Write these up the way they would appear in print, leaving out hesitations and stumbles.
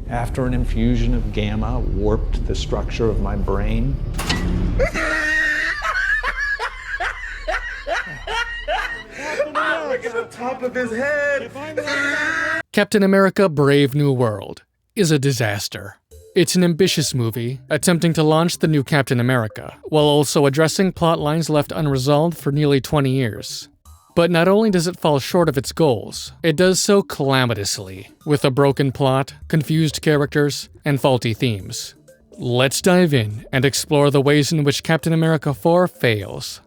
After an infusion of gamma warped the structure of my brain. Look at the top of his head! Captain America: Brave New World is a disaster. It's an ambitious movie, attempting to launch the new Captain America, while also addressing plot lines left unresolved for nearly 20 years. But not only does it fall short of its goals, it does so calamitously, with a broken plot, confused characters, and faulty themes. Let's dive in and explore the ways in which Captain America 4 fails.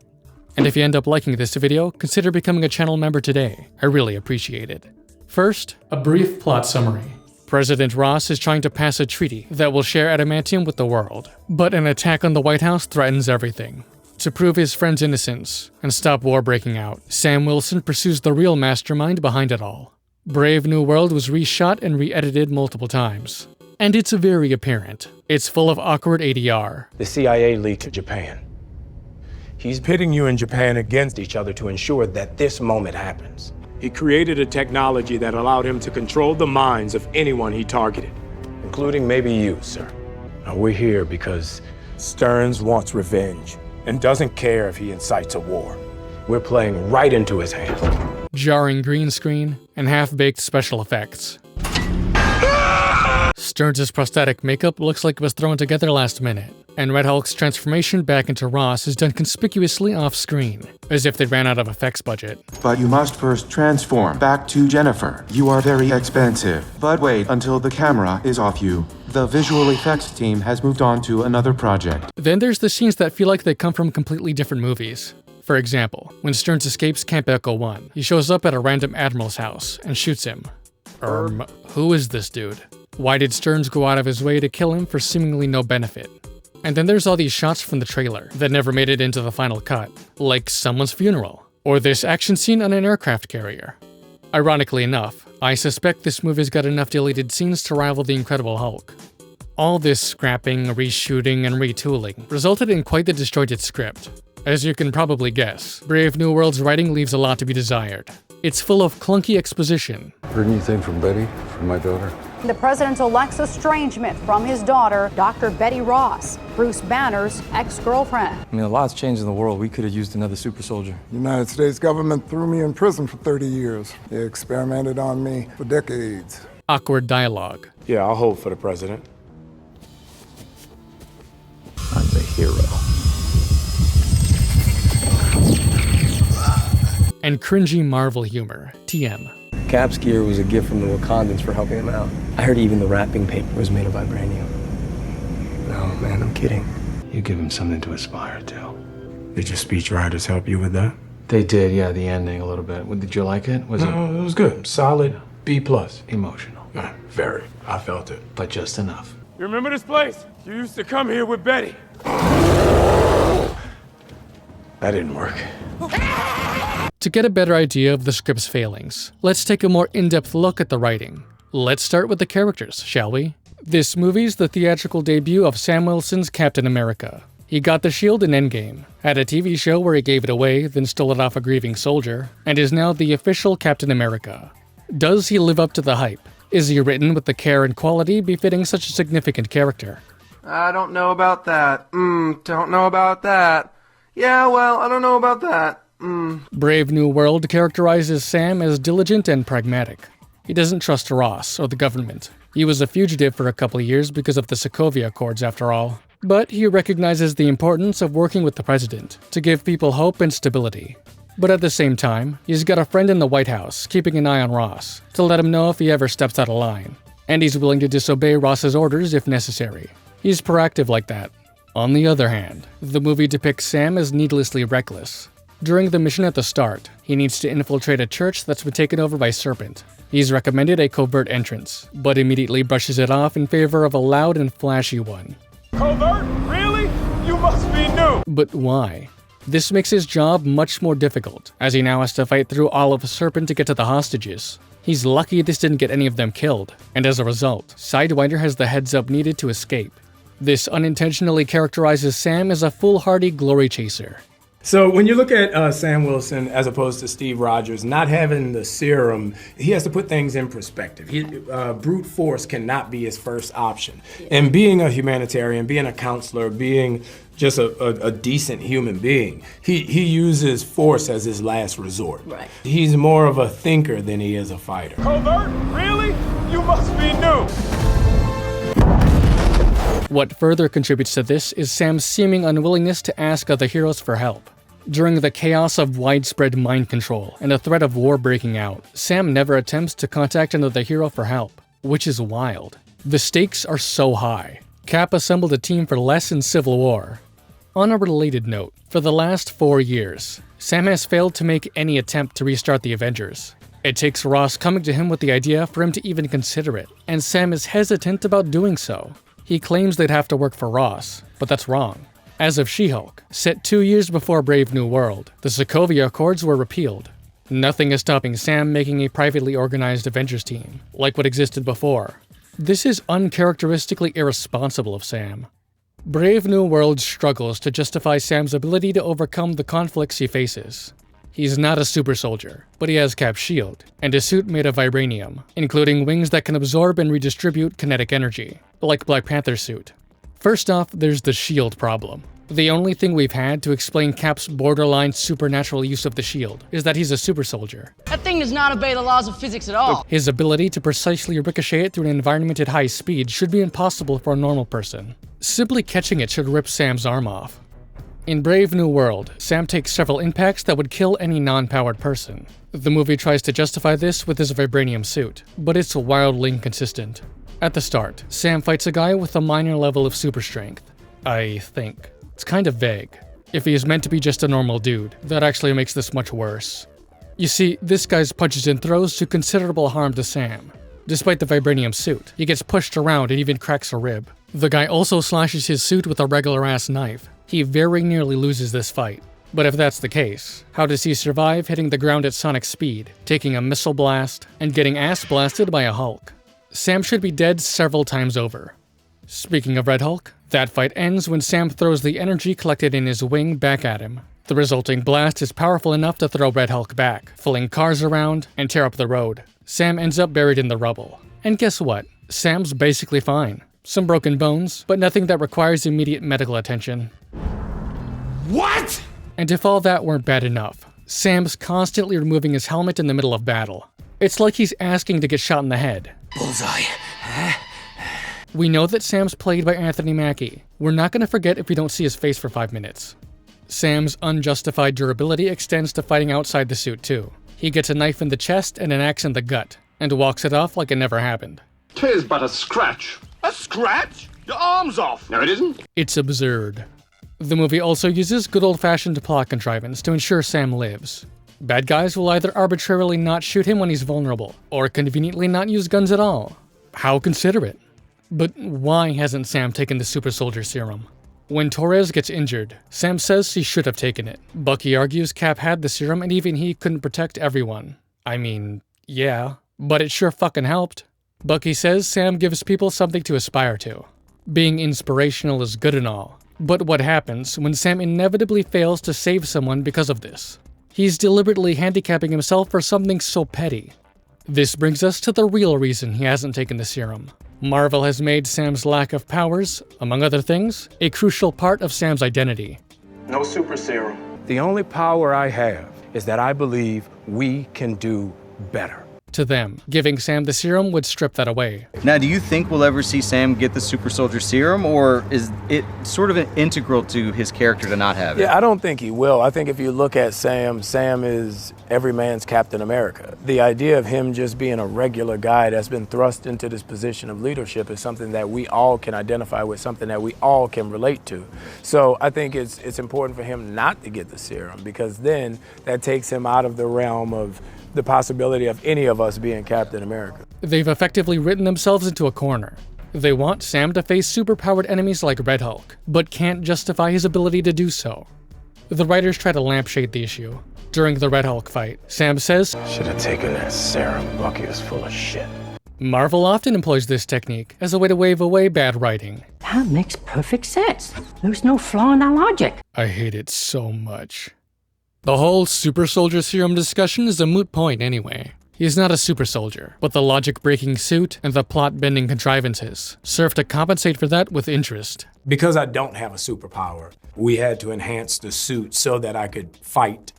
And if you end up liking this video, consider becoming a channel member today. I really appreciate it. First, a brief plot summary. President Ross is trying to pass a treaty that will share adamantium with the world, but an attack on the White House threatens everything. To prove his friend's innocence and stop war breaking out, Sam Wilson pursues the real mastermind behind it all. Brave New World was reshot and re-edited multiple times, and it's very apparent. It's full of awkward ADR. The CIA leaked to Japan. He's pitting you and Japan against each other to ensure that this moment happens. He created a technology that allowed him to control the minds of anyone he targeted, including maybe you, sir. Now, we're here because Stearns wants revenge and doesn't care if he incites a war. We're playing right into his hands. Jarring green screen and half-baked special effects. Stearns' prosthetic makeup looks like it was thrown together last minute, and Red Hulk's transformation back into Ross is done conspicuously off-screen, as if they ran out of effects budget. But you must first transform back to Jennifer. You are very expensive. But wait until the camera is off you. The visual effects team has moved on to another project. Then there's the scenes that feel like they come from completely different movies. For example, when Stearns escapes Camp Echo 1, he shows up at a random admiral's house and shoots him. Who is this dude? Why did Stearns go out of his way to kill him for seemingly no benefit? And then there's all these shots from the trailer that never made it into the final cut, like someone's funeral, or this action scene on an aircraft carrier. Ironically enough, I suspect this movie's got enough deleted scenes to rival The Incredible Hulk. All this scrapping, reshooting, and retooling resulted in quite the disjointed script. As you can probably guess, Brave New World's writing leaves a lot to be desired. It's full of clunky exposition. Heard anything from Betty, from my daughter? The president-elect's estrangement from his daughter, Dr. Betty Ross, Bruce Banner's ex-girlfriend. I mean, a lot's changed in the world. We could have used another super soldier. The United States government threw me in prison for 30 years. They experimented on me for decades. Awkward dialogue. Yeah, I'll hold for the president. I'm the hero. And cringy Marvel humor, TM. Cap's gear was a gift from the Wakandans for helping him out. I heard even the wrapping paper was made of vibranium. No, man, I'm kidding. You give him something to aspire to. Did your speechwriters help you with that? They did, yeah, the ending a little bit. Did you like it? No, it was good. Solid B+. Emotional. Very. I felt it. But just enough. You remember this place? You used to come here with Betty. That didn't work. To get a better idea of the script's failings, let's take a more in-depth look at the writing. Let's start with the characters, shall we? This movie's the theatrical debut of Sam Wilson's Captain America. He got the shield in Endgame, had a TV show where he gave it away, then stole it off a grieving soldier, and is now the official Captain America. Does he live up to the hype? Is he written with the care and quality befitting such a significant character? I don't know about that. Don't know about that. Yeah, well, I don't know about that. Brave New World characterizes Sam as diligent and pragmatic. He doesn't trust Ross or the government. He was a fugitive for a couple of years because of the Sokovia Accords after all. But he recognizes the importance of working with the president to give people hope and stability. But at the same time, he's got a friend in the White House keeping an eye on Ross to let him know if he ever steps out of line. And he's willing to disobey Ross's orders if necessary. He's proactive like that. On the other hand, the movie depicts Sam as needlessly reckless. During the mission at the start, he needs to infiltrate a church that's been taken over by Serpent. He's recommended a covert entrance, but immediately brushes it off in favor of a loud and flashy one. Covert? Really? You must be new! But why? This makes his job much more difficult, as he now has to fight through all of Serpent to get to the hostages. He's lucky this didn't get any of them killed, and as a result, Sidewinder has the heads-up needed to escape. This unintentionally characterizes Sam as a foolhardy glory chaser. So when you look at Sam Wilson as opposed to Steve Rogers, not having the serum, he has to put things in perspective. Brute force cannot be his first option. And being a humanitarian, being a counselor, being just a decent human being, he uses force as his last resort. Right. He's more of a thinker than he is a fighter. Covert? Really? You must be new. What further contributes to this is Sam's seeming unwillingness to ask other heroes for help. During the chaos of widespread mind control and the threat of war breaking out, Sam never attempts to contact another hero for help, which is wild. The stakes are so high. Cap assembled a team for less in Civil War. On a related note, for the last 4 years, Sam has failed to make any attempt to restart the Avengers. It takes Ross coming to him with the idea for him to even consider it, and Sam is hesitant about doing so. He claims they'd have to work for Ross, but that's wrong. As of She-Hulk, set 2 years before Brave New World, the Sokovia Accords were repealed. Nothing is stopping Sam making a privately organized Avengers team, like what existed before. This is uncharacteristically irresponsible of Sam. Brave New World struggles to justify Sam's ability to overcome the conflicts he faces. He's not a super soldier, but he has Cap's shield, and a suit made of vibranium, including wings that can absorb and redistribute kinetic energy, like Black Panther's suit. First off, there's the shield problem. The only thing we've had to explain Cap's borderline supernatural use of the shield is that he's a super soldier. That thing does not obey the laws of physics at all. His ability to precisely ricochet it through an environment at high speed should be impossible for a normal person. Simply catching it should rip Sam's arm off. In Brave New World, Sam takes several impacts that would kill any non-powered person. The movie tries to justify this with his vibranium suit, but it's wildly inconsistent. At the start, Sam fights a guy with a minor level of super strength. I think. It's kind of vague. If he is meant to be just a normal dude, that actually makes this much worse. You see, this guy's punches and throws do considerable harm to Sam. Despite the vibranium suit, he gets pushed around and even cracks a rib. The guy also slashes his suit with a regular-ass knife. He very nearly loses this fight. But if that's the case, how does he survive hitting the ground at sonic speed, taking a missile blast, and getting ass blasted by a Hulk? Sam should be dead several times over. Speaking of Red Hulk, that fight ends when Sam throws the energy collected in his wing back at him. The resulting blast is powerful enough to throw Red Hulk back, fling cars around, and tear up the road. Sam ends up buried in the rubble. And guess what? Sam's basically fine. Some broken bones, but nothing that requires immediate medical attention. What? And if all that weren't bad enough, Sam's constantly removing his helmet in the middle of battle. It's like he's asking to get shot in the head. Bullseye. We know that Sam's played by Anthony Mackie. We're not going to forget if we don't see his face for 5 minutes. Sam's unjustified durability extends to fighting outside the suit too. He gets a knife in the chest and an axe in the gut, and walks it off like it never happened. 'Tis but a scratch. A scratch? Your arm's off. No, it isn't. It's absurd. The movie also uses good old-fashioned plot contrivance to ensure Sam lives. Bad guys will either arbitrarily not shoot him when he's vulnerable, or conveniently not use guns at all. How considerate. But why hasn't Sam taken the super soldier serum? When Torres gets injured, Sam says he should have taken it. Bucky argues Cap had the serum and even he couldn't protect everyone. I mean, yeah, but it sure fucking helped. Bucky says Sam gives people something to aspire to. Being inspirational is good and all, but what happens when Sam inevitably fails to save someone because of this? He's deliberately handicapping himself for something so petty. This brings us to the real reason he hasn't taken the serum. Marvel has made Sam's lack of powers, among other things, a crucial part of Sam's identity. No super serum. The only power I have is that I believe we can do better. To them, giving Sam the serum would strip that away. Now, do you think we'll ever see Sam get the super soldier serum, or is it sort of integral to his character to not have it? Yeah, I don't think he will. I think if you look at Sam, Sam is every man's Captain America. The idea of him just being a regular guy that's been thrust into this position of leadership is something that we all can identify with, something that we all can relate to. So I think it's important for him not to get the serum, because then that takes him out of the realm of the possibility of any of us being Captain America. They've effectively written themselves into a corner. They want Sam to face superpowered enemies like Red Hulk, but can't justify his ability to do so. The writers try to lampshade the issue. During the Red Hulk fight, Sam says, Should have taken that serum. Bucky was full of shit. Marvel often employs this technique as a way to wave away bad writing. That makes perfect sense. There's no flaw in that logic. I hate it so much. The whole super soldier serum discussion is a moot point anyway. He's not a super soldier, but the logic-breaking suit and the plot-bending contrivances serve to compensate for that with interest. Because I don't have a superpower, we had to enhance the suit so that I could fight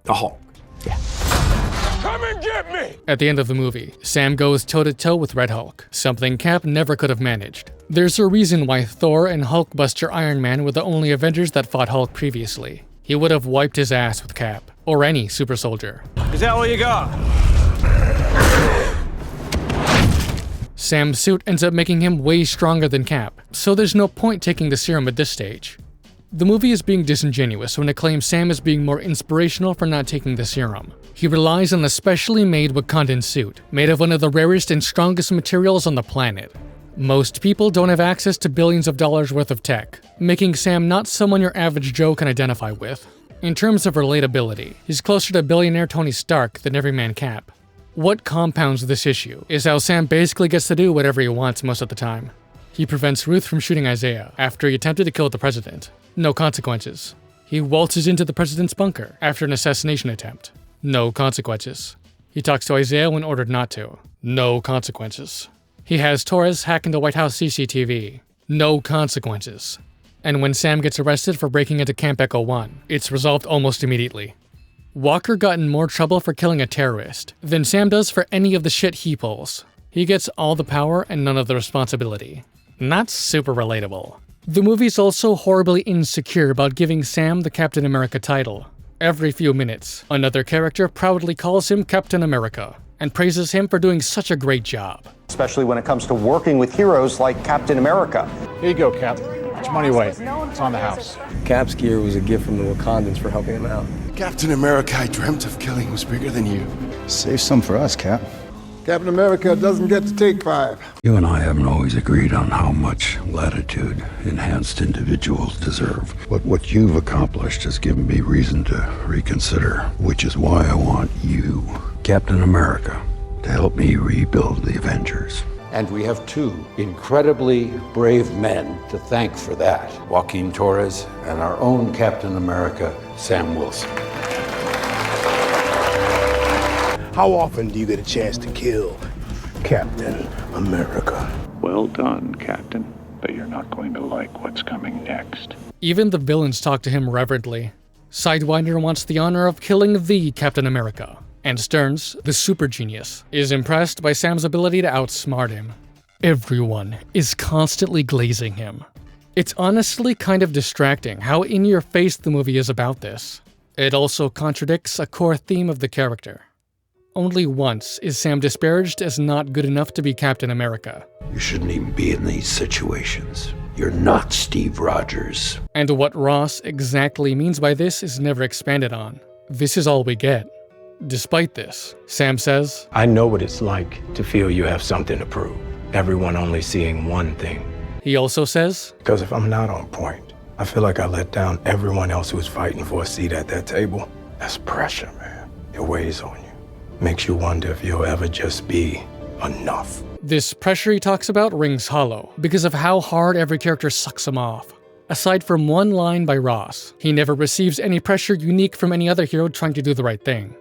the Hulk. Yeah. Come and get me! At the end of the movie, Sam goes toe-to-toe with Red Hulk, something Cap never could have managed. There's a reason why Thor and Hulkbuster Iron Man were the only Avengers that fought Hulk previously. He would have wiped his ass with Cap, or any super soldier. Is that all you got? Sam's suit ends up making him way stronger than Cap, so there's no point taking the serum at this stage. The movie is being disingenuous when it claims Sam is being more inspirational for not taking the serum. He relies on a specially made Wakandan suit, made of one of the rarest and strongest materials on the planet. Most people don't have access to billions of dollars worth of tech, making Sam not someone your average Joe can identify with. In terms of relatability, he's closer to billionaire Tony Stark than everyman Cap. What compounds this issue is how Sam basically gets to do whatever he wants most of the time. He prevents Ruth from shooting Isaiah after he attempted to kill the president. No consequences. He waltzes into the president's bunker after an assassination attempt. No consequences. He talks to Isaiah when ordered not to. No consequences. He has Torres hack into White House CCTV. No consequences. And when Sam gets arrested for breaking into Camp Echo 1, it's resolved almost immediately. Walker got in more trouble for killing a terrorist than Sam does for any of the shit he pulls. He gets all the power and none of the responsibility. Not super relatable. The movie's also horribly insecure about giving Sam the Captain America title. Every few minutes, another character proudly calls him Captain America and praises him for doing such a great job. Especially when it comes to working with heroes like Captain America. Here you go, Cap. It's money away. It's on the house. Cap's gear was a gift from the Wakandans for helping him out. Captain America I dreamt of killing was bigger than you. Save some for us, Cap. Captain America doesn't get to take 5. You and I haven't always agreed on how much latitude enhanced individuals deserve. But what you've accomplished has given me reason to reconsider, which is why I want you, Captain America, to help me rebuild the Avengers. And we have 2 incredibly brave men to thank for that. Joaquin Torres and our own Captain America, Sam Wilson. How often do you get a chance to kill Captain America? Well done, Captain. But you're not going to like what's coming next. Even the villains talk to him reverently. Sidewinder wants the honor of killing the Captain America. And Stearns, the super genius, is impressed by Sam's ability to outsmart him. Everyone is constantly glazing him. It's honestly kind of distracting how in-your-face the movie is about this. It also contradicts a core theme of the character. Only once is Sam disparaged as not good enough to be Captain America. You shouldn't even be in these situations. You're not Steve Rogers. And what Ross exactly means by this is never expanded on. This is all we get. Despite this, Sam says, I know what it's like to feel you have something to prove. Everyone only seeing one thing. He also says, because if I'm not on point, I feel like I let down everyone else who's fighting for a seat at that table. That's pressure, man. It weighs on you. Makes you wonder if you'll ever just be enough. This pressure he talks about rings hollow because of how hard every character sucks him off. Aside from one line by Ross, he never receives any pressure unique from any other hero trying to do the right thing.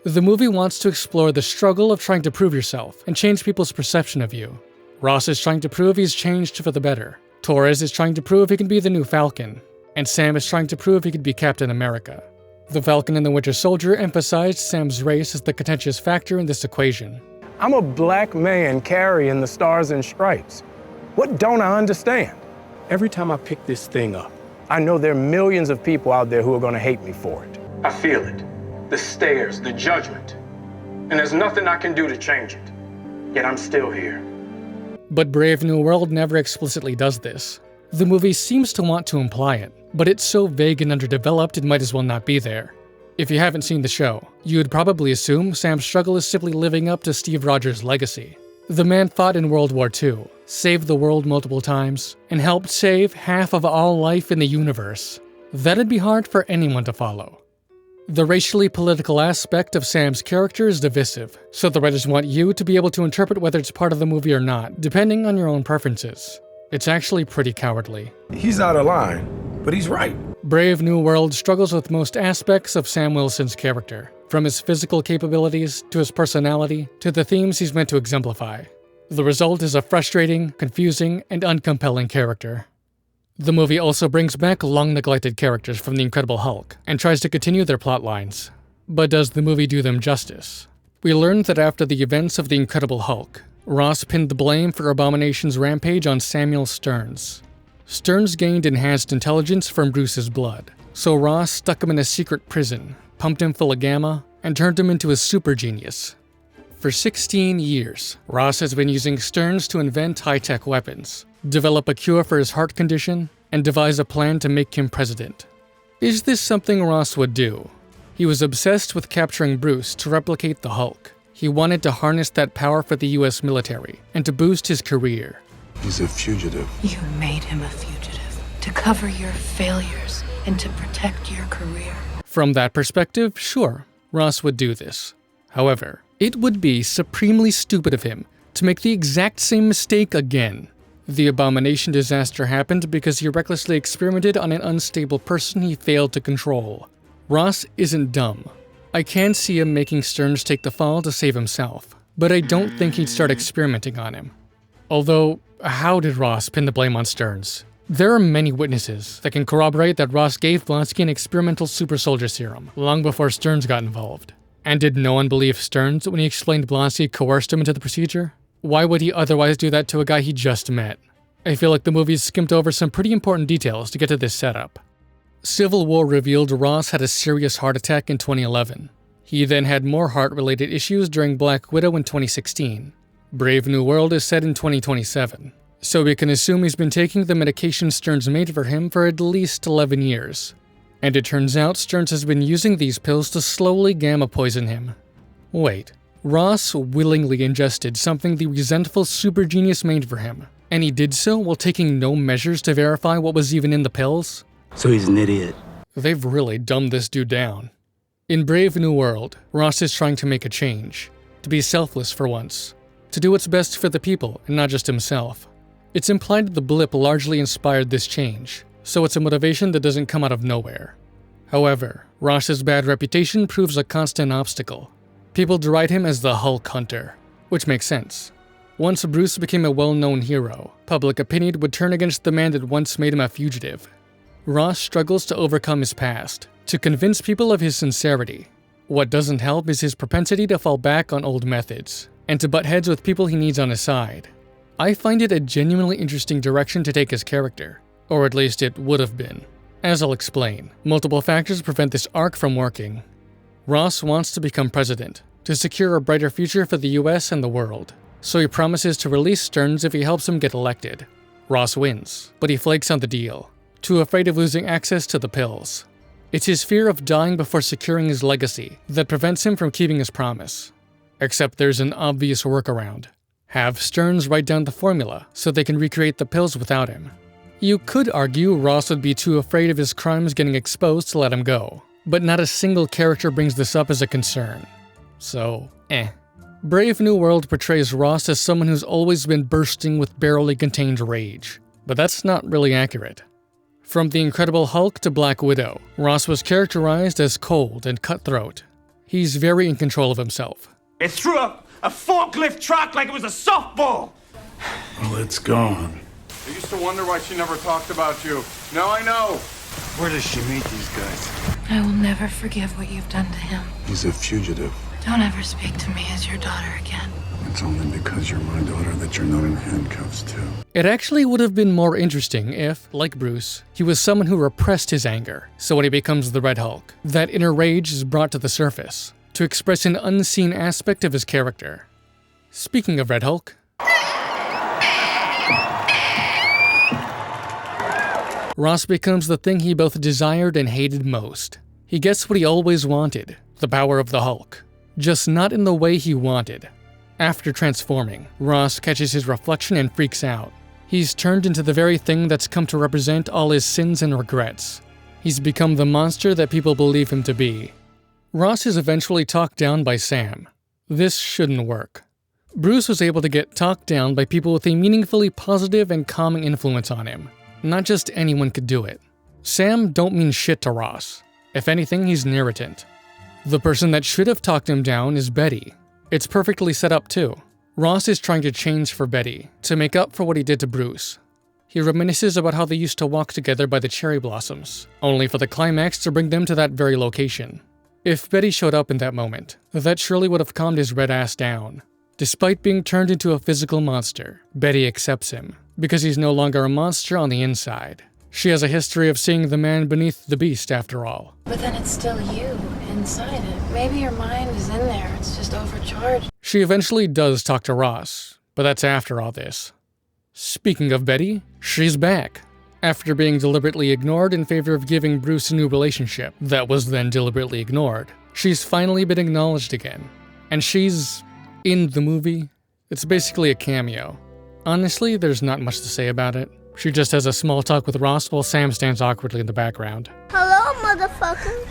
The movie wants to explore the struggle of trying to prove yourself and change people's perception of you. Ross is trying to prove he's changed for the better. Torres is trying to prove he can be the new Falcon. And Sam is trying to prove he could be Captain America. The Falcon and the Winter Soldier emphasized Sam's race as the contentious factor in this equation. I'm a black man carrying the stars and stripes. What don't I understand? Every time I pick this thing up, I know there are millions of people out there who are going to hate me for it. I feel it. The stares, the judgment. And there's nothing I can do to change it. Yet I'm still here. But Brave New World never explicitly does this. The movie seems to want to imply it, but it's so vague and underdeveloped it might as well not be there. If you haven't seen the show, you'd probably assume Sam's struggle is simply living up to Steve Rogers' legacy. The man fought in World War II, saved the world multiple times, and helped save half of all life in the universe. That'd be hard for anyone to follow. The racially political aspect of Sam's character is divisive, so the writers want you to be able to interpret whether it's part of the movie or not, depending on your own preferences. It's actually pretty cowardly. He's out of line, but he's right. Brave New World struggles with most aspects of Sam Wilson's character, from his physical capabilities, to his personality, to the themes he's meant to exemplify. The result is a frustrating, confusing, and uncompelling character. The movie also brings back long-neglected characters from The Incredible Hulk, and tries to continue their plot lines. But does the movie do them justice? We learned that after the events of The Incredible Hulk, Ross pinned the blame for Abomination's rampage on Samuel Stearns. Stearns gained enhanced intelligence from Bruce's blood, so Ross stuck him in a secret prison, pumped him full of gamma, and turned him into a super genius. For 16 years, Ross has been using Stearns to invent high-tech weapons, develop a cure for his heart condition, and devise a plan to make him president. Is this something Ross would do? He was obsessed with capturing Bruce to replicate the Hulk. He wanted to harness that power for the US military and to boost his career. He's a fugitive. You made him a fugitive to cover your failures and to protect your career. From that perspective, sure, Ross would do this. However, it would be supremely stupid of him to make the exact same mistake again. The Abomination disaster happened because he recklessly experimented on an unstable person he failed to control. Ross isn't dumb. I can see him making Stearns take the fall to save himself, but I don't think he'd start experimenting on him. Although, how did Ross pin the blame on Stearns? There are many witnesses that can corroborate that Ross gave Blonsky an experimental super soldier serum long before Stearns got involved. And did no one believe Stearns when he explained Blonsky coerced him into the procedure? Why would he otherwise do that to a guy he just met? I feel like the movie's skimped over some pretty important details to get to this setup. Civil War revealed Ross had a serious heart attack in 2011. He then had more heart-related issues during Black Widow in 2016. Brave New World is set in 2027, so we can assume he's been taking the medication Stearns made for him for at least 11 years. And it turns out Stearns has been using these pills to slowly gamma poison him. Wait, Ross willingly ingested something the resentful super genius made for him, and he did so while taking no measures to verify what was even in the pills? So he's an idiot. They've really dumbed this dude down. In Brave New World, Ross is trying to make a change, to be selfless for once, to do what's best for the people and not just himself. It's implied that the blip largely inspired this change, so it's a motivation that doesn't come out of nowhere. However, Ross's bad reputation proves a constant obstacle. People deride him as the Hulk Hunter, which makes sense. Once Bruce became a well-known hero, public opinion would turn against the man that once made him a fugitive. Ross struggles to overcome his past, to convince people of his sincerity. What doesn't help is his propensity to fall back on old methods, and to butt heads with people he needs on his side. I find it a genuinely interesting direction to take his character, or at least it would have been. As I'll explain, multiple factors prevent this arc from working. Ross wants to become president, to secure a brighter future for the US and the world, so he promises to release Stearns if he helps him get elected. Ross wins, but he flakes on the deal, too afraid of losing access to the pills. It's his fear of dying before securing his legacy that prevents him from keeping his promise. Except there's an obvious workaround. Have Stearns write down the formula so they can recreate the pills without him. You could argue Ross would be too afraid of his crimes getting exposed to let him go, but not a single character brings this up as a concern. So, Brave New World portrays Ross as someone who's always been bursting with barely contained rage, but that's not really accurate. From The Incredible Hulk to Black Widow, Ross was characterized as cold and cutthroat. He's very in control of himself. It threw a forklift truck like it was a softball. Well, it's gone. I used to wonder why she never talked about you. Now I know. Where does she meet these guys? I will never forgive what you've done to him. He's a fugitive. Don't ever speak to me as your daughter again. It's only because you're my daughter that you're not in handcuffs, too. It actually would have been more interesting if, like Bruce, he was someone who repressed his anger, so when he becomes the Red Hulk, that inner rage is brought to the surface, to express an unseen aspect of his character. Speaking of Red Hulk, Ross becomes the thing he both desired and hated most. He gets what he always wanted, the power of the Hulk, just not in the way he wanted. After transforming, Ross catches his reflection and freaks out. He's turned into the very thing that's come to represent all his sins and regrets. He's become the monster that people believe him to be. Ross is eventually talked down by Sam. This shouldn't work. Bruce was able to get talked down by people with a meaningfully positive and calming influence on him. Not just anyone could do it. Sam don't mean shit to Ross. If anything, he's an irritant. The person that should have talked him down is Betty. It's perfectly set up too. Ross is trying to change for Betty, to make up for what he did to Bruce. He reminisces about how they used to walk together by the cherry blossoms, only for the climax to bring them to that very location. If Betty showed up in that moment, that surely would have calmed his red ass down. Despite being turned into a physical monster, Betty accepts him, because he's no longer a monster on the inside. She has a history of seeing the man beneath the beast after all. But then it's still you, inside it. Maybe your mind is in there, it's just overcharged. She eventually does talk to Ross, but that's after all this. Speaking of Betty, she's back. After being deliberately ignored in favor of giving Bruce a new relationship that was then deliberately ignored, she's finally been acknowledged again. And she's in the movie. It's basically a cameo. Honestly, there's not much to say about it. She just has a small talk with Ross while Sam stands awkwardly in the background. Hello, motherfucker.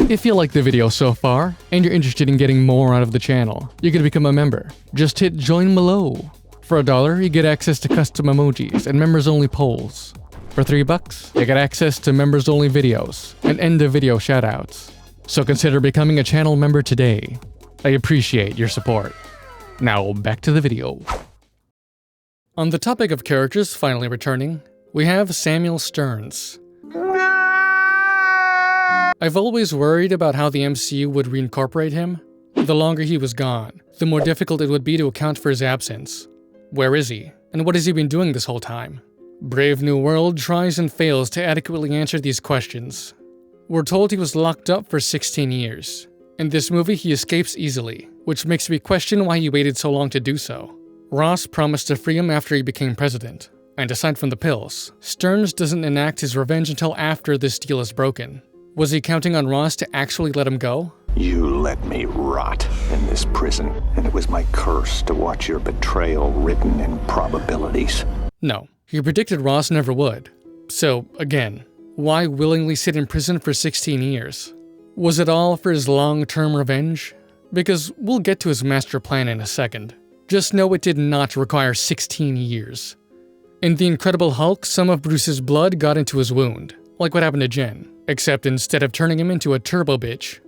If you like the video so far, and you're interested in getting more out of the channel, you can become a member. Just hit join below. For $1, you get access to custom emojis and members-only polls. For $3, you get access to members-only videos and end-of-video shoutouts. So consider becoming a channel member today. I appreciate your support. Now back to the video. On the topic of characters finally returning, we have Samuel Stearns. I've always worried about how the MCU would reincorporate him. The longer he was gone, the more difficult it would be to account for his absence. Where is he? And what has he been doing this whole time? Brave New World tries and fails to adequately answer these questions. We're told he was locked up for 16 years. In this movie, he escapes easily, which makes me question why he waited so long to do so. Ross promised to free him after he became president, and aside from the pills, Stearns doesn't enact his revenge until after this deal is broken. Was he counting on Ross to actually let him go? You let me rot in this prison, and it was my curse to watch your betrayal written in probabilities. No, he predicted Ross never would. So, again, why willingly sit in prison for 16 years? Was it all for his long-term revenge? Because we'll get to his master plan in a second. Just know it did not require 16 years. In The Incredible Hulk, some of Bruce's blood got into his wound, like what happened to Jen, except instead of turning him into a turbo bitch,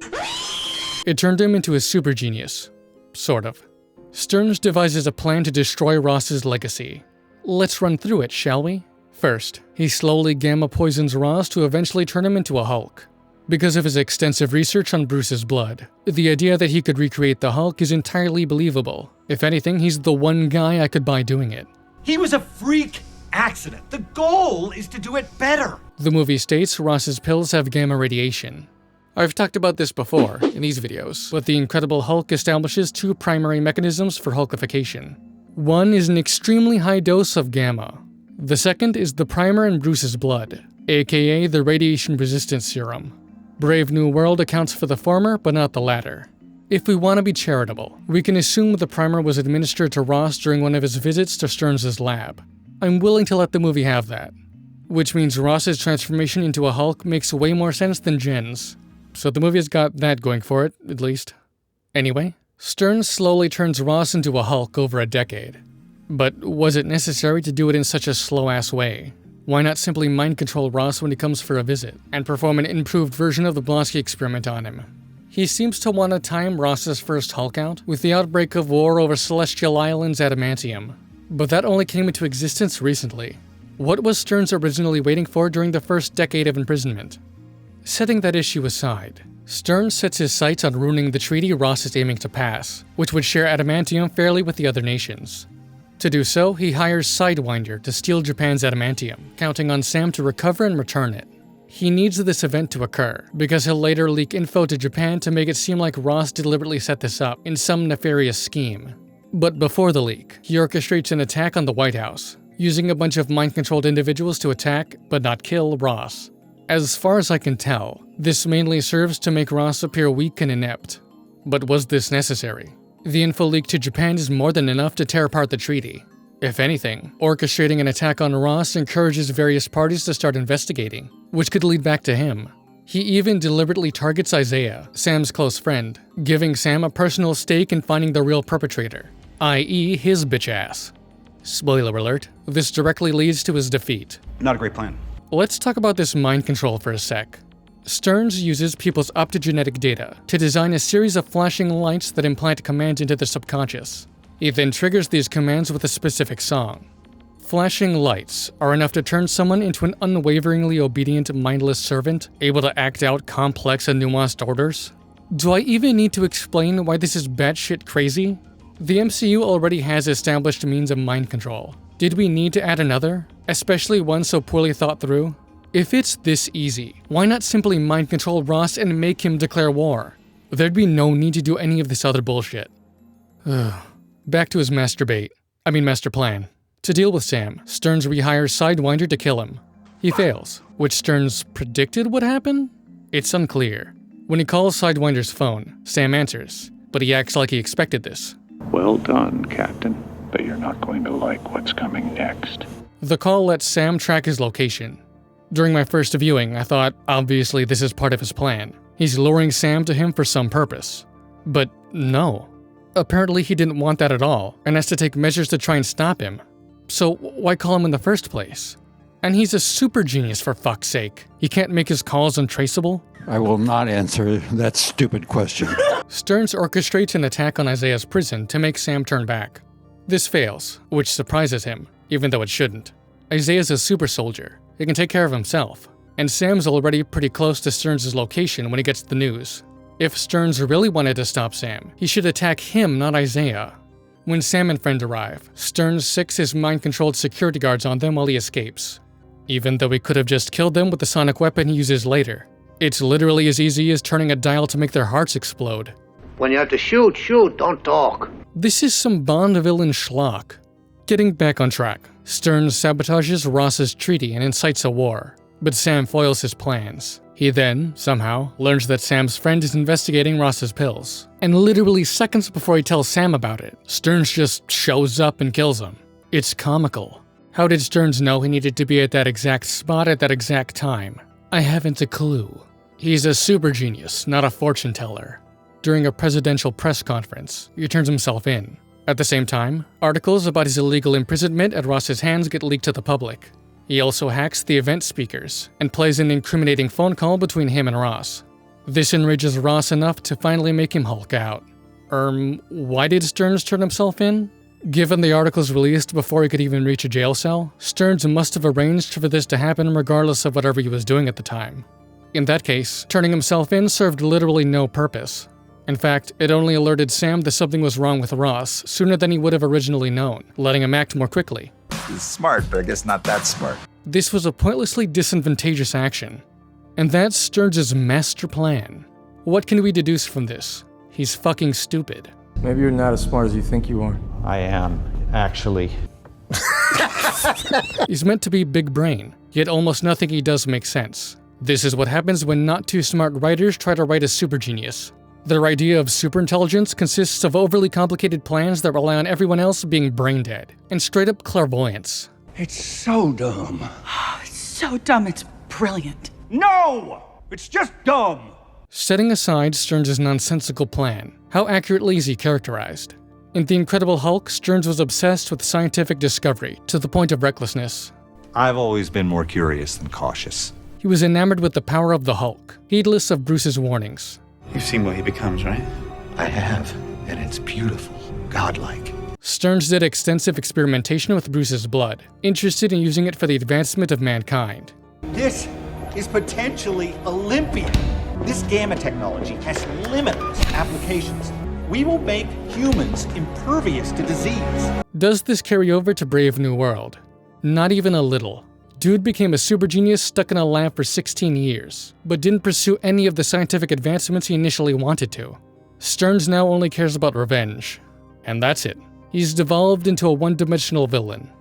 it turned him into a super genius. Sort of. Stearns devises a plan to destroy Ross's legacy. Let's run through it, shall we? First, he slowly gamma poisons Ross to eventually turn him into a Hulk. Because of his extensive research on Bruce's blood, the idea that he could recreate the Hulk is entirely believable. If anything, he's the one guy I could buy doing it. He was a freak accident. The goal is to do it better. The movie states Ross's pills have gamma radiation. I've talked about this before in these videos, but the Incredible Hulk establishes two primary mechanisms for Hulkification. One is an extremely high dose of gamma. The second is the primer in Bruce's blood, aka the radiation resistance serum. Brave New World accounts for the former, but not the latter. If we want to be charitable, we can assume the primer was administered to Ross during one of his visits to Stearns' lab. I'm willing to let the movie have that. Which means Ross's transformation into a Hulk makes way more sense than Jen's. So the movie's got that going for it, at least. Anyway, Stearns slowly turns Ross into a Hulk over a decade. But was it necessary to do it in such a slow-ass way? Why not simply mind control Ross when he comes for a visit, and perform an improved version of the Blonsky experiment on him? He seems to want to time Ross's first Hulk out with the outbreak of war over Celestial Island's adamantium. But that only came into existence recently. What was Stearns originally waiting for during the first decade of imprisonment? Setting that issue aside, Stearns sets his sights on ruining the treaty Ross is aiming to pass, which would share adamantium fairly with the other nations. To do so, he hires Sidewinder to steal Japan's adamantium, counting on Sam to recover and return it. He needs this event to occur, because he'll later leak info to Japan to make it seem like Ross deliberately set this up in some nefarious scheme. But before the leak, he orchestrates an attack on the White House, using a bunch of mind-controlled individuals to attack, but not kill, Ross. As far as I can tell, this mainly serves to make Ross appear weak and inept. But was this necessary? The info leak to Japan is more than enough to tear apart the treaty. If anything, orchestrating an attack on Ross encourages various parties to start investigating, which could lead back to him. He even deliberately targets Isaiah, Sam's close friend, giving Sam a personal stake in finding the real perpetrator, i.e. his bitch ass. Spoiler alert, this directly leads to his defeat. Not a great plan. Let's talk about this mind control for a sec. Stearns uses people's optogenetic data to design a series of flashing lights that implant commands into their subconscious. He then triggers these commands with a specific song. Flashing lights are enough to turn someone into an unwaveringly obedient, mindless servant, able to act out complex and nuanced orders. Do I even need to explain why this is batshit crazy? The MCU already has established means of mind control. Did we need to add another, especially one so poorly thought through? If it's this easy, why not simply mind control Ross and make him declare war? There'd be no need to do any of this other bullshit. Back to his master plan. To deal with Sam, Stearns rehires Sidewinder to kill him. He fails, which Stearns predicted would happen? It's unclear. When he calls Sidewinder's phone, Sam answers, but he acts like he expected this. Well done, Captain, but you're not going to like what's coming next. The call lets Sam track his location. During my first viewing, I thought, obviously this is part of his plan. He's luring Sam to him for some purpose. But no. Apparently he didn't want that at all, and has to take measures to try and stop him. So why call him in the first place? And he's a super genius, for fuck's sake. He can't make his calls untraceable? I will not answer that stupid question. Stearns orchestrates an attack on Isaiah's prison to make Sam turn back. This fails, which surprises him, even though it shouldn't. Isaiah's a super soldier. He can take care of himself. And Sam's already pretty close to Stearns' location when he gets the news. If Stearns really wanted to stop Sam, he should attack him, not Isaiah. When Sam and friend arrive, Stearns sicks his mind-controlled security guards on them while he escapes. Even though he could have just killed them with the sonic weapon he uses later. It's literally as easy as turning a dial to make their hearts explode. When you have to shoot, don't talk. This is some Bond villain schlock. Getting back on track, Stearns sabotages Ross's treaty and incites a war, but Sam foils his plans. He then, somehow, learns that Sam's friend is investigating Ross's pills, and literally seconds before he tells Sam about it, Stearns just shows up and kills him. It's comical. How did Stearns know he needed to be at that exact spot at that exact time? I haven't a clue. He's a super genius, not a fortune teller. During a presidential press conference, he turns himself in. At the same time, articles about his illegal imprisonment at Ross's hands get leaked to the public. He also hacks the event speakers and plays an incriminating phone call between him and Ross. This enrages Ross enough to finally make him Hulk out. Why did Stearns turn himself in? Given the articles released before he could even reach a jail cell, Stearns must have arranged for this to happen regardless of whatever he was doing at the time. In that case, turning himself in served literally no purpose. In fact, it only alerted Sam that something was wrong with Ross sooner than he would have originally known, letting him act more quickly. He's smart, but I guess not that smart. This was a pointlessly disadvantageous action. And that's Stearns' master plan. What can we deduce from this? He's fucking stupid. Maybe you're not as smart as you think you are. I am, actually. He's meant to be big brain, yet almost nothing he does makes sense. This is what happens when not too smart writers try to write a super genius. Their idea of superintelligence consists of overly complicated plans that rely on everyone else being brain dead, and straight up clairvoyance. It's so dumb. It's so dumb, it's brilliant. No! It's just dumb! Setting aside Stearns' nonsensical plan, how accurately is he characterized? In The Incredible Hulk, Stearns was obsessed with scientific discovery to the point of recklessness. I've always been more curious than cautious. He was enamored with the power of the Hulk, heedless of Bruce's warnings. You've seen what he becomes, right? I have, and it's beautiful, godlike. Stearns did extensive experimentation with Bruce's blood, interested in using it for the advancement of mankind. This is potentially Olympian. This gamma technology has limitless applications. We will make humans impervious to disease. Does this carry over to Brave New World? Not even a little. Dude became a super genius stuck in a lab for 16 years, but didn't pursue any of the scientific advancements he initially wanted to. Stearns now only cares about revenge. And that's it. He's devolved into a one-dimensional villain.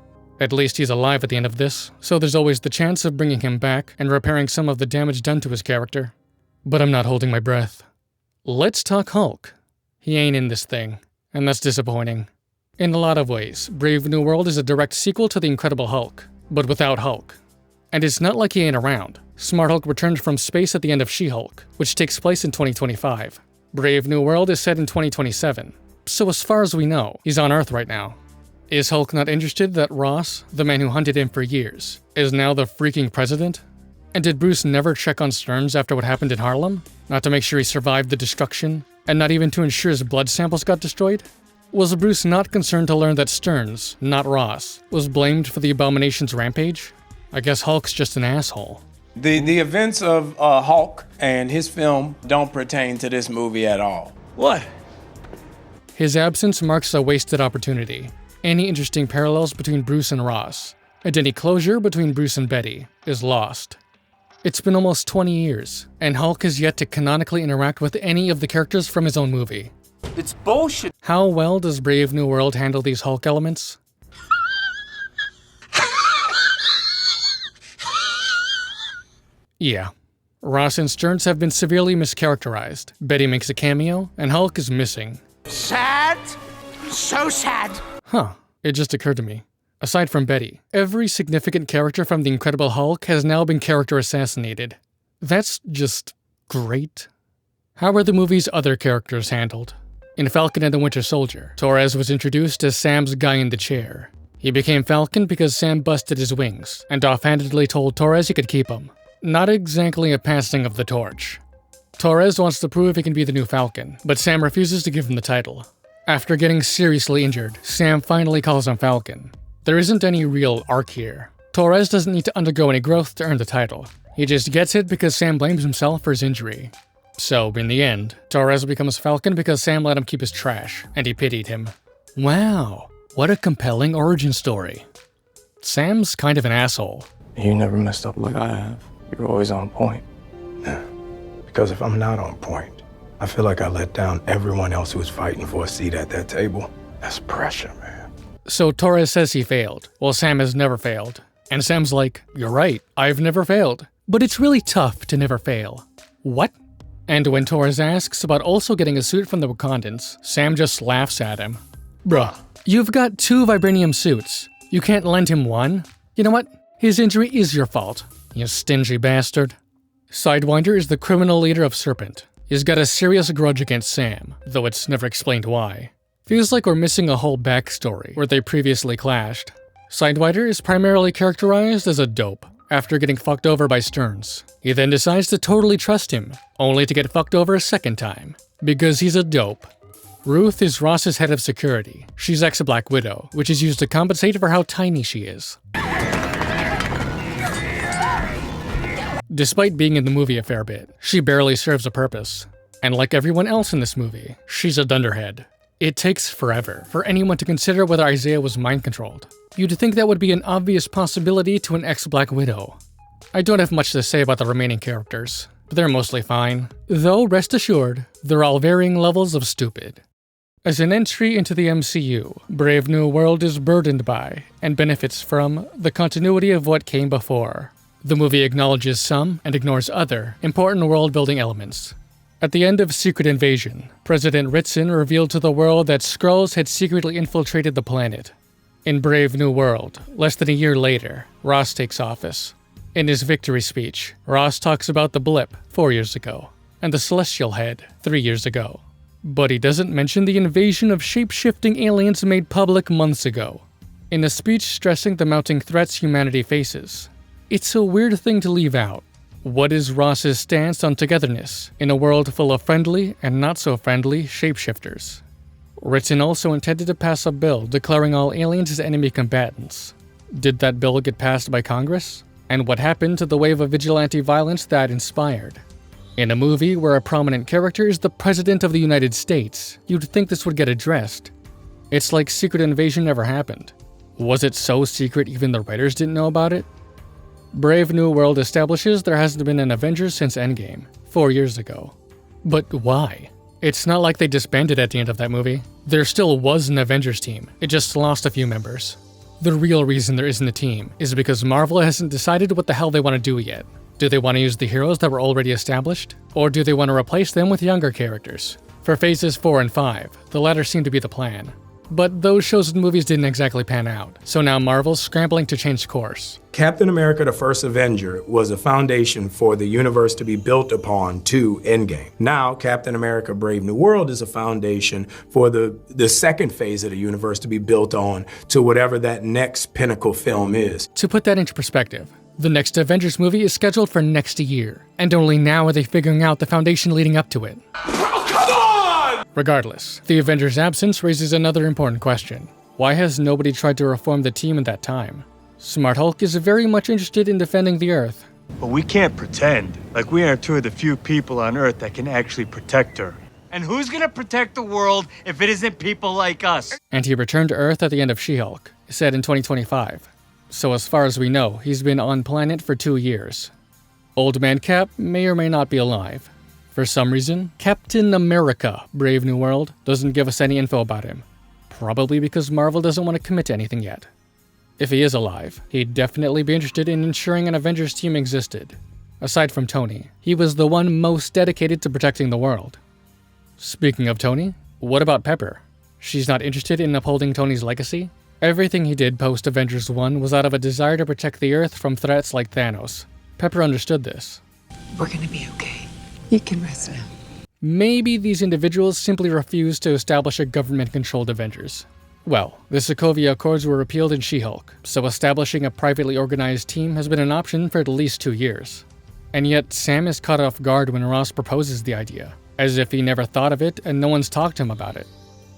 At least he's alive at the end of this, so there's always the chance of bringing him back and repairing some of the damage done to his character. But I'm not holding my breath. Let's talk Hulk. He ain't in this thing, and that's disappointing. In a lot of ways, Brave New World is a direct sequel to The Incredible Hulk, but without Hulk. And it's not like he ain't around. Smart Hulk returned from space at the end of She-Hulk, which takes place in 2025. Brave New World is set in 2027. So as far as we know, he's on Earth right now. Is Hulk not interested that Ross, the man who hunted him for years, is now the freaking president? And did Bruce never check on Stearns after what happened in Harlem? Not to make sure he survived the destruction, and not even to ensure his blood samples got destroyed? Was Bruce not concerned to learn that Stearns, not Ross, was blamed for the Abomination's rampage? I guess Hulk's just an asshole. The events of Hulk and his film don't pertain to this movie at all. What? His absence marks a wasted opportunity. Any interesting parallels between Bruce and Ross, and any closure between Bruce and Betty, is lost. It's been almost 20 years, and Hulk has yet to canonically interact with any of the characters from his own movie. It's bullshit. How well does Brave New World handle these Hulk elements? Yeah. Ross and Stearns have been severely mischaracterized. Betty makes a cameo, and Hulk is missing. Sad? So sad. Huh. It just occurred to me. Aside from Betty, every significant character from The Incredible Hulk has now been character assassinated. That's just great. How are the movie's other characters handled? In Falcon and the Winter Soldier, Torres was introduced as Sam's guy in the chair. He became Falcon because Sam busted his wings, and offhandedly told Torres he could keep them. Not exactly a passing of the torch. Torres wants to prove he can be the new Falcon, but Sam refuses to give him the title. After getting seriously injured, Sam finally calls him Falcon. There isn't any real arc here. Torres doesn't need to undergo any growth to earn the title. He just gets it because Sam blames himself for his injury. So, in the end, Torres becomes Falcon because Sam let him keep his trash, and he pitied him. Wow, what a compelling origin story. Sam's kind of an asshole. You never messed up like I have. You're always on point. Yeah. Because if I'm not on point, I feel like I let down everyone else who was fighting for a seat at that table. That's pressure, man. So Torres says he failed. Well, Sam has never failed. And Sam's like, you're right, I've never failed. But it's really tough to never fail. What? And when Torres asks about also getting a suit from the Wakandans, Sam just laughs at him. Bruh, you've got 2 vibranium suits. You can't lend him one? You know what? His injury is your fault, you stingy bastard. Sidewinder is the criminal leader of Serpent. He's got a serious grudge against Sam, though it's never explained why. Feels like we're missing a whole backstory where they previously clashed. Sidewinder is primarily characterized as a dope after getting fucked over by Stearns. He then decides to totally trust him, only to get fucked over a second time, because he's a dope. Ruth is Ross's head of security. She's ex-Black Widow, which is used to compensate for how tiny she is. Despite being in the movie a fair bit, she barely serves a purpose. And like everyone else in this movie, she's a dunderhead. It takes forever for anyone to consider whether Isaiah was mind-controlled. You'd think that would be an obvious possibility to an ex-Black Widow. I don't have much to say about the remaining characters, but they're mostly fine. Though, rest assured, they're all varying levels of stupid. As an entry into the MCU, Brave New World is burdened by, and benefits from, the continuity of what came before. The movie acknowledges some, and ignores other, important world-building elements. At the end of Secret Invasion, President Ritson revealed to the world that Skrulls had secretly infiltrated the planet. In Brave New World, less than a year later, Ross takes office. In his victory speech, Ross talks about the blip 4 years ago, and the Celestial Head 3 years ago. But he doesn't mention the invasion of shape-shifting aliens made public months ago. In a speech stressing the mounting threats humanity faces, it's a weird thing to leave out. What is Ross's stance on togetherness in a world full of friendly and not-so-friendly shapeshifters? Ritson also intended to pass a bill declaring all aliens as enemy combatants. Did that bill get passed by Congress? And what happened to the wave of vigilante violence that inspired? In a movie where a prominent character is the President of the United States, you'd think this would get addressed. It's like Secret Invasion never happened. Was it so secret even the writers didn't know about it? Brave New World establishes there hasn't been an Avengers since Endgame, 4 years ago. But why? It's not like they disbanded at the end of that movie. There still was an Avengers team, it just lost a few members. The real reason there isn't a team is because Marvel hasn't decided what the hell they want to do yet. Do they want to use the heroes that were already established? Or do they want to replace them with younger characters? For phases 4 and 5, the latter seem to be the plan. But those shows and movies didn't exactly pan out, so now Marvel's scrambling to change course. Captain America: The First Avenger was a foundation for the universe to be built upon to Endgame. Now, Captain America: Brave New World is a foundation for the second phase of the universe to be built on to whatever that next pinnacle film is. To put that into perspective, the next Avengers movie is scheduled for next year, and only now are they figuring out the foundation leading up to it. Oh, come on! Regardless, the Avengers' absence raises another important question. Why has nobody tried to reform the team in that time? Smart Hulk is very much interested in defending the Earth. But we can't pretend like we aren't two of the few people on Earth that can actually protect her. And who's gonna protect the world if it isn't people like us? And he returned to Earth at the end of She-Hulk, set in 2025. So as far as we know, he's been on planet for 2 years. Old Man Cap may or may not be alive. For some reason, Captain America: Brave New World doesn't give us any info about him. Probably because Marvel doesn't want to commit to anything yet. If he is alive, he'd definitely be interested in ensuring an Avengers team existed. Aside from Tony, he was the one most dedicated to protecting the world. Speaking of Tony, what about Pepper? She's not interested in upholding Tony's legacy? Everything he did post-Avengers 1 was out of a desire to protect the Earth from threats like Thanos. Pepper understood this. We're gonna be okay. You can rest now. Maybe these individuals simply refused to establish a government-controlled Avengers. Well, the Sokovia Accords were repealed in She-Hulk, so establishing a privately organized team has been an option for at least 2 years. And yet, Sam is caught off guard when Ross proposes the idea, as if he never thought of it and no one's talked to him about it.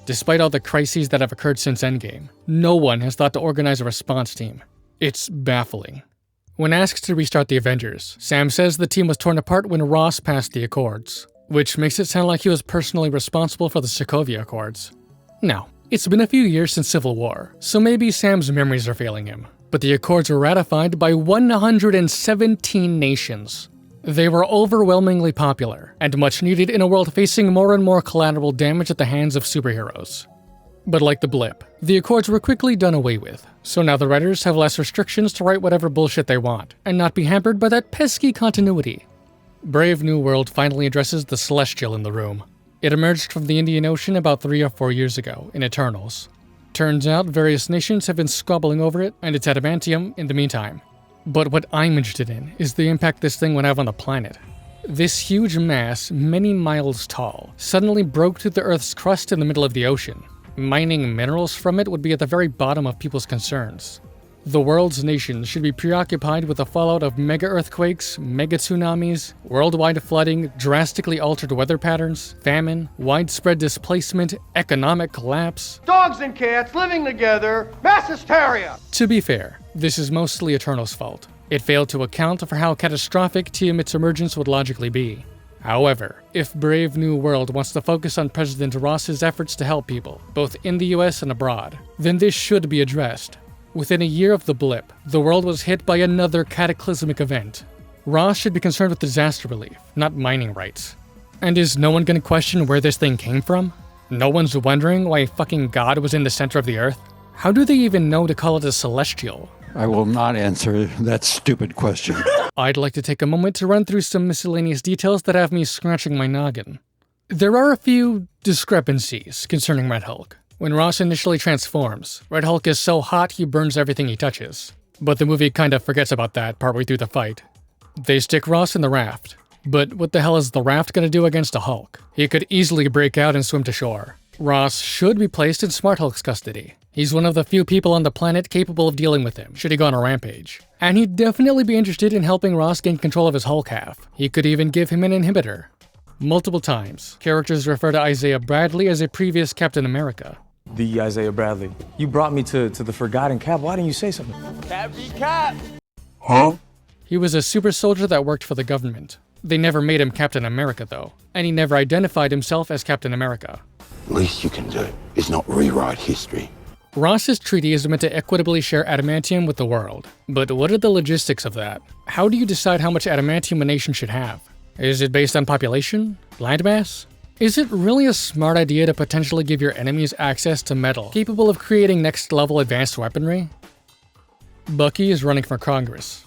Despite all the crises that have occurred since Endgame, no one has thought to organize a response team. It's baffling. When asked to restart the Avengers, Sam says the team was torn apart when Ross passed the Accords, which makes it sound like he was personally responsible for the Sokovia Accords. Now, it's been a few years since Civil War, so maybe Sam's memories are failing him, but the Accords were ratified by 117 nations. They were overwhelmingly popular, and much needed in a world facing more and more collateral damage at the hands of superheroes. But like the blip, the Accords were quickly done away with, so now the writers have less restrictions to write whatever bullshit they want, and not be hampered by that pesky continuity. Brave New World finally addresses the Celestial in the room. It emerged from the Indian Ocean about 3 or 4 years ago, in Eternals. Turns out various nations have been squabbling over it, and its adamantium in the meantime. But what I'm interested in is the impact this thing would have on the planet. This huge mass, many miles tall, suddenly broke through the Earth's crust in the middle of the ocean. Mining minerals from it would be at the very bottom of people's concerns. The world's nations should be preoccupied with the fallout of mega-earthquakes, mega-tsunamis, worldwide flooding, drastically altered weather patterns, famine, widespread displacement, economic collapse. Dogs and cats living together, mass hysteria! To be fair, this is mostly Eternal's fault. It failed to account for how catastrophic Tiamat's emergence would logically be. However, if Brave New World wants to focus on President Ross's efforts to help people, both in the US and abroad, then this should be addressed. Within a year of the blip, the world was hit by another cataclysmic event. Ross should be concerned with disaster relief, not mining rights. And is no one gonna question where this thing came from? No one's wondering why fucking God was in the center of the Earth? How do they even know to call it a celestial? I will not answer that stupid question. I'd like to take a moment to run through some miscellaneous details that have me scratching my noggin. There are a few discrepancies concerning Red Hulk. When Ross initially transforms, Red Hulk is so hot he burns everything he touches. But the movie kinda forgets about that partway through the fight. They stick Ross in the raft. But what the hell is the raft gonna do against a Hulk? He could easily break out and swim to shore. Ross should be placed in Smart Hulk's custody. He's one of the few people on the planet capable of dealing with him, should he go on a rampage. And he'd definitely be interested in helping Ross gain control of his Hulk half. He could even give him an inhibitor. Multiple times, characters refer to Isaiah Bradley as a previous Captain America. The Isaiah Bradley. You brought me to the Forgotten Cap. Why didn't you say something? Cap be cap! Huh? He was a super soldier that worked for the government. They never made him Captain America though, and he never identified himself as Captain America. Least you can do is not rewrite history. Ross's treaty is meant to equitably share adamantium with the world. But what are the logistics of that? How do you decide how much adamantium a nation should have? Is it based on population? Landmass? Is it really a smart idea to potentially give your enemies access to metal capable of creating next-level advanced weaponry? Bucky is running for Congress.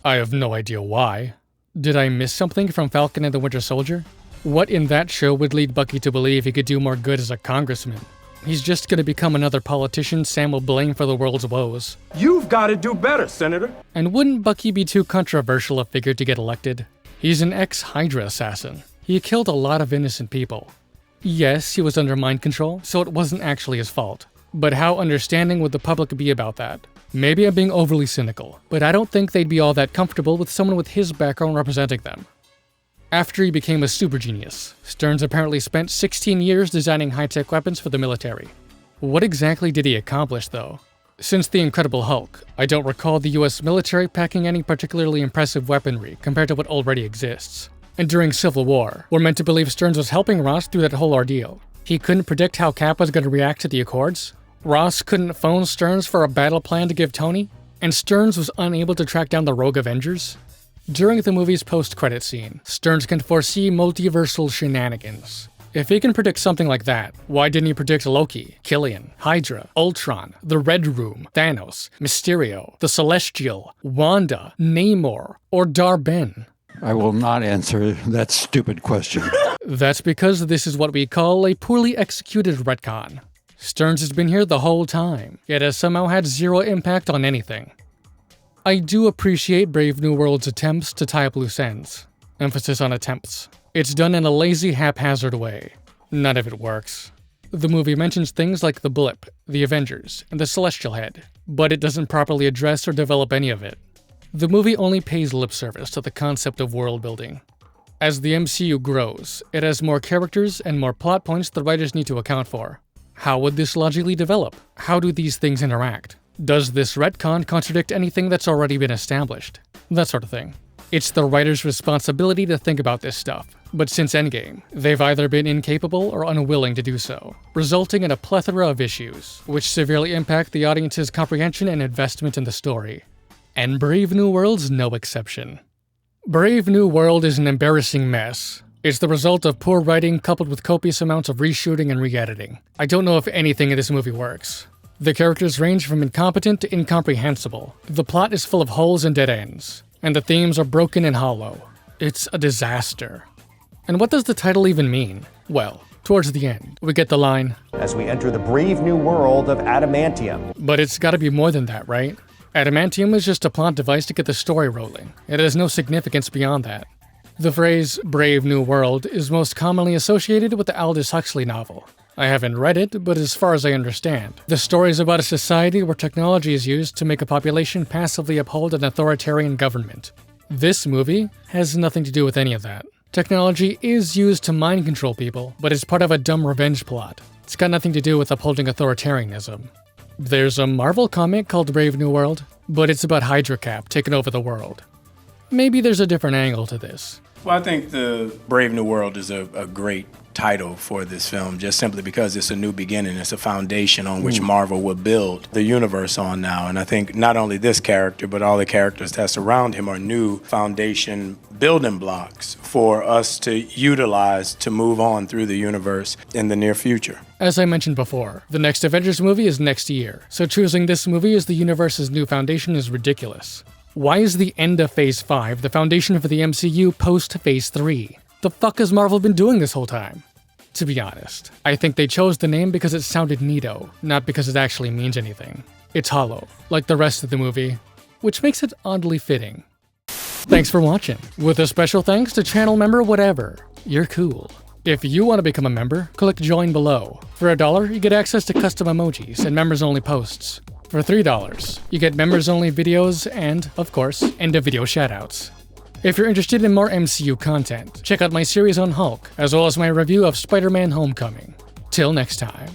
I have no idea why. Did I miss something from Falcon and the Winter Soldier? What in that show would lead Bucky to believe he could do more good as a congressman? He's just gonna become another politician Sam will blame for the world's woes. You've got to do better, Senator. And wouldn't Bucky be too controversial a figure to get elected? He's an ex-Hydra assassin. He killed a lot of innocent people. Yes, he was under mind control, so it wasn't actually his fault. But how understanding would the public be about that? Maybe I'm being overly cynical, but I don't think they'd be all that comfortable with someone with his background representing them. After he became a super genius, Stearns apparently spent 16 years designing high-tech weapons for the military. What exactly did he accomplish, though? Since the Incredible Hulk, I don't recall the US military packing any particularly impressive weaponry compared to what already exists. And during Civil War, we're meant to believe Stearns was helping Ross through that whole ordeal. He couldn't predict how Cap was going to react to the Accords. Ross couldn't phone Stearns for a battle plan to give Tony, and Stearns was unable to track down the rogue Avengers. During the movie's post-credit scene, Stearns can foresee multiversal shenanigans. If he can predict something like that, why didn't he predict Loki, Killian, Hydra, Ultron, the Red Room, Thanos, Mysterio, the Celestial, Wanda, Namor, or Dar-Ben? I will not answer that stupid question. That's because this is what we call a poorly executed retcon. Stearns has been here the whole time, yet has somehow had zero impact on anything. I do appreciate Brave New World's attempts to tie up loose ends. Emphasis on attempts. It's done in a lazy, haphazard way. None of it works. The movie mentions things like the Blip, the Avengers, and the Celestial Head, but it doesn't properly address or develop any of it. The movie only pays lip service to the concept of world building. As the MCU grows, it has more characters and more plot points the writers need to account for. How would this logically develop? How do these things interact? Does this retcon contradict anything that's already been established? That sort of thing. It's the writer's responsibility to think about this stuff, but since Endgame, they've either been incapable or unwilling to do so, resulting in a plethora of issues, which severely impact the audience's comprehension and investment in the story. And Brave New World's no exception. Brave New World is an embarrassing mess. It's the result of poor writing coupled with copious amounts of reshooting and re-editing. I don't know if anything in this movie works. The characters range from incompetent to incomprehensible. The plot is full of holes and dead ends, and the themes are broken and hollow. It's a disaster. And what does the title even mean? Well, towards the end, we get the line, as we enter the brave new world of adamantium. But it's gotta be more than that, right? Adamantium is just a plot device to get the story rolling. It has no significance beyond that. The phrase, Brave New World, is most commonly associated with the Aldous Huxley novel. I haven't read it, but as far as I understand, the story is about a society where technology is used to make a population passively uphold an authoritarian government. This movie has nothing to do with any of that. Technology is used to mind control people, but it's part of a dumb revenge plot. It's got nothing to do with upholding authoritarianism. There's a Marvel comic called Brave New World, but it's about Hydra Cap taking over the world. Maybe there's a different angle to this. Well, I think the Brave New World is a great title for this film, just simply because it's a new beginning. It's a foundation on which Marvel will build the universe on now. And I think not only this character, but all the characters that surround him are new foundation building blocks for us to utilize to move on through the universe in the near future. As I mentioned before, the next Avengers movie is next year, so choosing this movie as the universe's new foundation is ridiculous. Why is the end of Phase 5 the foundation for the MCU post-Phase 3? The fuck has Marvel been doing this whole time? To be honest, I think they chose the name because it sounded neato, not because it actually means anything. It's hollow, like the rest of the movie, which makes it oddly fitting. Thanks for watching, with a special thanks to channel member whatever. You're cool. If you want to become a member, click join below. For $1, you get access to custom emojis and members-only posts. For $3, you get members-only videos and, of course, end-of-video shoutouts. If you're interested in more MCU content, check out my series on Hulk, as well as my review of Spider-Man Homecoming. Till next time.